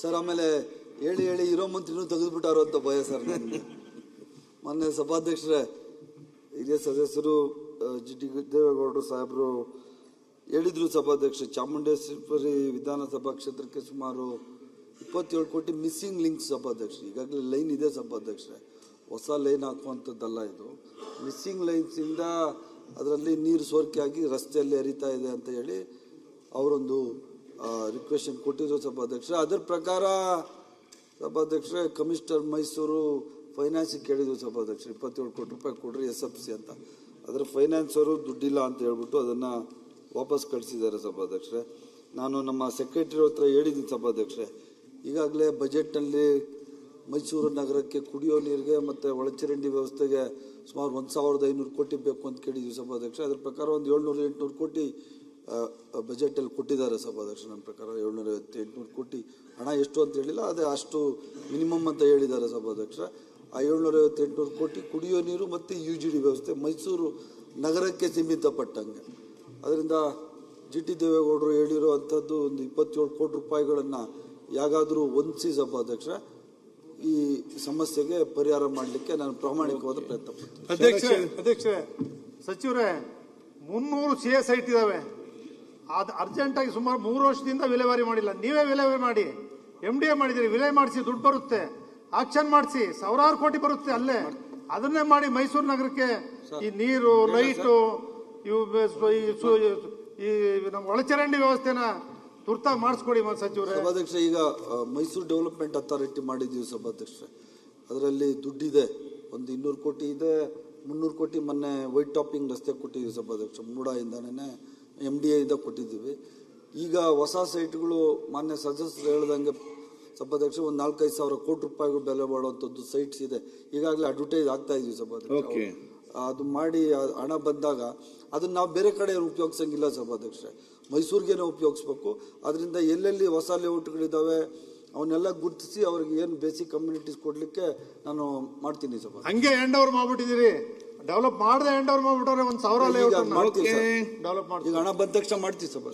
Sir ಆಮೇಲೆ ಹೇಳಿ ಹೇಳಿ ಇರೋ ಮಂತ್ರಿನೂ ತೆಗೆದುಬಿಟ್ಟಾರೋ ಅಂತ ಭಯ ಸರ್ ನನಗೆ. ಮೊನ್ನೆ ಸಭಾಧ್ಯಕ್ಷರೇ, ಹಿರಿಯ ಸದಸ್ಯರು ಜಿ ಟಿ ದೇವೇಗೌಡರು ಸಾಹೇಬರು ಹೇಳಿದ್ರು ಸಭಾಧ್ಯಕ್ಷ, ಚಾಮುಂಡೇಶ್ವರಿ ವಿಧಾನಸಭಾ ಕ್ಷೇತ್ರಕ್ಕೆ ಸುಮಾರು 27 ಕೋಟಿ ಮಿಸ್ಸಿಂಗ್ ಲಿಂಕ್ಸ್ ಸಭಾಧ್ಯಕ್ಷ. ಈಗಾಗಲೇ ಲೈನ್ ಇದೆ ಸಭಾಧ್ಯಕ್ಷರೇ, ಹೊಸ ಲೈನ್ ಹಾಕುವಂಥದ್ದಲ್ಲ ಇದು. ಮಿಸ್ಸಿಂಗ್ ಲೈನ್ಸಿಂದ ಅದರಲ್ಲಿ ನೀರು ಸೋರಿಕೆ ಆಗಿ ರಸ್ತೆಯಲ್ಲಿ ಹರಿತಾ ಇದೆ ಅಂತ ಹೇಳಿ ಅವರೊಂದು ರಿಕ್ವೆಷನ್ ಕೊಟ್ಟಿದ್ರು ಸಭಾಧ್ಯಕ್ಷ. ಅದರ ಪ್ರಕಾರ ಸಭಾಧ್ಯಕ್ಷರೇ ಕಮಿಷನರ್ ಮೈಸೂರು ಫೈನಾನ್ಸಿಗೆ ಕೇಳಿದ್ರು ಸಭಾಧ್ಯಕ್ಷ, 27 ಕೋಟಿ ರೂಪಾಯಿ ಕೊಡ್ರಿ SFC ಅಂತ. ಅದರ ಫೈನಾನ್ಸರು ದುಡ್ಡಿಲ್ಲ ಅಂತ ಹೇಳ್ಬಿಟ್ಟು ಅದನ್ನು ವಾಪಸ್ ಕಳಿಸಿದ್ದಾರೆ ಸಭಾಧ್ಯಕ್ಷರೇ. ನಾನು ನಮ್ಮ ಸೆಕ್ರೆಟರಿ ಹತ್ರ ಹೇಳಿದ್ದೀನಿ ಸಭಾಧ್ಯಕ್ಷರೇ, ಈಗಾಗಲೇ ಬಜೆಟ್ನಲ್ಲಿ ಮೈಸೂರು ನಗರಕ್ಕೆ ಕುಡಿಯೋ ನೀರಿಗೆ ಮತ್ತು ಒಳಚರಂಡಿ ವ್ಯವಸ್ಥೆಗೆ ಸುಮಾರು 1500 ಕೋಟಿ ಬೇಕು ಅಂತ ಕೇಳಿದ್ವಿ ಸಭಾಧ್ಯಕ್ಷ. ಅದ್ರ ಪ್ರಕಾರ ಒಂದು 700-800 ಕೋಟಿ ಬಜೆಟಲ್ಲಿ ಕೊಟ್ಟಿದ್ದಾರೆ ಸಭಾಧ್ಯಕ್ಷ. ನನ್ನ ಪ್ರಕಾರ 750-800 ಕೋಟಿ ಹಣ ಎಷ್ಟು ಅಂತ ಹೇಳಿಲ್ಲ, ಅದೇ ಅಷ್ಟು ಮಿನಿಮಮ್ ಅಂತ ಹೇಳಿದ್ದಾರೆ ಸಭಾಧ್ಯಕ್ಷ. ಆ 750-800 ಕೋಟಿ ಕುಡಿಯೋ ನೀರು ಮತ್ತು UGD ವ್ಯವಸ್ಥೆ ಮೈಸೂರು ನಗರಕ್ಕೆ ಸೀಮಿತಪಟ್ಟಂಗೆ. ಅದರಿಂದ ಜಿ ಟಿ ದೇವೇಗೌಡರು ಹೇಳಿರೋ ಅಂಥದ್ದು ಒಂದು 27 ಕೋಟಿ ರೂಪಾಯಿಗಳನ್ನು ಯಾಗಾದರೂ ಹೊಂದಿಸಿ ಸಭಾಧ್ಯಕ್ಷ ಈ ಸಮಸ್ಯೆಗೆ ಪರಿಹಾರ ಮಾಡಲಿಕ್ಕೆ ನಾನು ಪ್ರಾಮಾಣಿಕವಾದ ಪ್ರಯತ್ನ ಪಡ್ತೀನಿ. ಅಧ್ಯಕ್ಷರೇ, ಸಚಿವರೇ, 300 CS ಸೈಟ್ ಇದಾವೆ. ಅದು ಅರ್ಜೆಂಟಾಗಿ ಸುಮಾರು 3 ವರ್ಷದಿಂದ ವಿಲೇವಾರಿ ಮಾಡಿಲ್ಲ. ನೀವೇ ವಿಲೇವಾರಿ ಮಾಡಿ, MDA ಮಾಡಿದಿರಿ, ವಿಲೇ ಮಾಡಿಸಿ, ದುಡ್ಡು ಬರುತ್ತೆ, ಆಕ್ಷನ್ ಮಾಡಿಸಿ, ಸಾವಿರಾರು ಕೋಟಿ ಬರುತ್ತೆ ಅಲ್ಲೇ. ಅದನ್ನೇ ಮಾಡಿ ಮೈಸೂರು ನಗರಕ್ಕೆ ಈ ನೀರು, ಲೈಟು, ಈ ನಮ್ಮ ಒಳಚರಂಡಿ ವ್ಯವಸ್ಥೆನ ತುರ್ತಾಗಿ ಮಾಡಿಸ್ಕೊಡಿ ಸಚಿವರೇ. ಸಭಾಧ್ಯಕ್ಷ, ಈಗ ಮೈಸೂರು ಡೆವಲಪ್ಮೆಂಟ್ ಅಥಾರಿಟಿ ಮಾಡಿದ್ದೀವಿ ಸಭಾಧ್ಯಕ್ಷ. ಅದರಲ್ಲಿ ದುಡ್ಡಿದೆ, ಒಂದು 200 ಕೋಟಿ ಇದೆ, 300 ಕೋಟಿ ಮೊನ್ನೆ ವೈಟ್ ಟಾಪಿಂಗ್ ರಸ್ತೆ ಕೊಟ್ಟಿದ್ದೀವಿ ಸಭಾಧ್ಯಕ್ಷ. ಮೂಡಾಯಿಂದಾನೇ MDA ಇಂದ ಕೊಟ್ಟಿದ್ದೀವಿ. ಈಗ ಹೊಸ ಸೈಟ್ಗಳು ಮಾನ್ಯ ಸದಸ್ಯರು ಹೇಳ್ದಂಗೆ ಸಭಾಧ್ಯಕ್ಷ ಒಂದು 4-5 ಸಾವಿರ ಕೋಟಿ ರೂಪಾಯಿಗಳು ಬೆಲೆ ಬಾಳುವಂಥದ್ದು ಸೈಟ್ಸ್ ಇದೆ. ಈಗಾಗಲೇ ಅಡ್ವರ್ಟೈಸ್ ಆಗ್ತಾ ಇದೀವಿ ಸಭಾಧ್ಯಕ್ಷ. ಅದು ಮಾಡಿ ಹಣ ಬಂದಾಗ ಅದನ್ನ ನಾವು ಬೇರೆ ಕಡೆ ಉಪಯೋಗಿಸಂಗಿಲ್ಲ ಸಭಾಧ್ಯಕ್ಷ, ಮೈಸೂರಿಗೇನೆ ಉಪಯೋಗಿಸ್ಬೇಕು. ಅದರಿಂದ ಎಲ್ಲೆಲ್ಲಿ ಹೊಸ ಲೇಔಟ್ಗಳಿದ್ದಾವೆ ಅವನ್ನೆಲ್ಲ ಗುರುತಿಸಿ ಅವ್ರಿಗೆ ಏನು ಬೇಸಿಕ್ ಕಮ್ಯುನಿಟೀಸ್ ಕೊಡ್ಲಿಕ್ಕೆ ನಾನು ಮಾಡ್ತೀನಿ ಸಭಾ. ಹಂಗೆ ಹ್ಯಾಂಡ್ ಓವರ್ ಮಾಡ್ಬಿಟ್ಟಿದ್ದೀರಿ, ಡೆವಲಪ್ ಮಾಡದೆ ಹ್ಯಾಂಡ್ ಓವರ್ ಮಾಡ್ಬಿಟ್ಟವ್ರೆ. 1000 ಲೇಔಟ್ ಡೆವಲಪ್ ಮಾಡಿ, ಈಗ ಹಣ ಬಂದ ತಕ್ಷಣ ಮಾಡ್ತೀವಿ ಸಭಾ.